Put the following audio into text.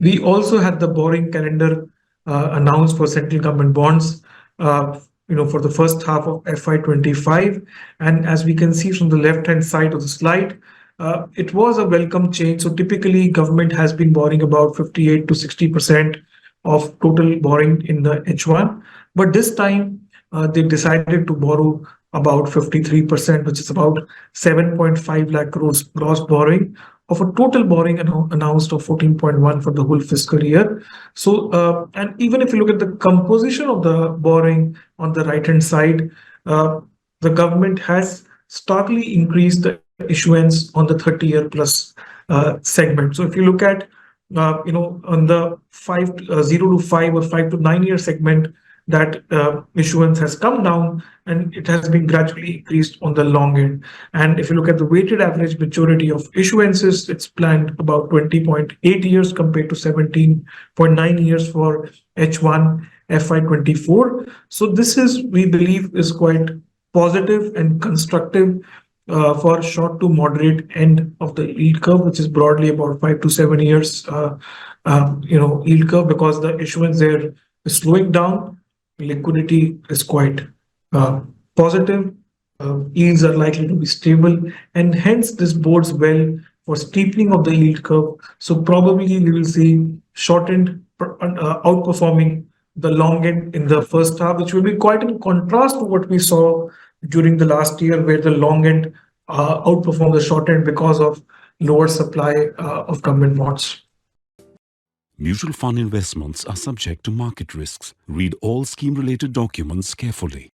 We also had the borrowing calendar announced for central government bonds, for the first half of FY25. And as we can see from the left-hand side of the slide, it was a welcome change. So typically, government has been borrowing about 58 to 60% of total borrowing in the H1. But this time, they decided to borrow about 53%, which is about 7.5 lakh crores gross borrowing of a total borrowing announced of 14.1 for the whole fiscal year. So, and even if you look at the composition of the borrowing on the right-hand side, the government has starkly increased the issuance on the 30-year plus segment. So, if you look at on the 0 to 5 or 5 to 9 year segment, that issuance has come down and it has been gradually increased on the long end. And if you look at the weighted average maturity of issuances, it's planned about 20.8 years compared to 17.9 years for H1 FY24. So this is, we believe, is quite positive and constructive for short to moderate end of the yield curve, which is broadly about 5 to 7 years, yield curve, because the issuance there is slowing down. Liquidity is quite positive. Yields are likely to be stable, and hence this bodes well for steepening of the yield curve. So probably we will see short end outperforming the long end in the first half, which will be quite in contrast to what we saw during the last year, where the long end outperformed the short end because of lower supply of government bonds. Mutual fund investments are subject to market risks. Read all scheme-related documents carefully.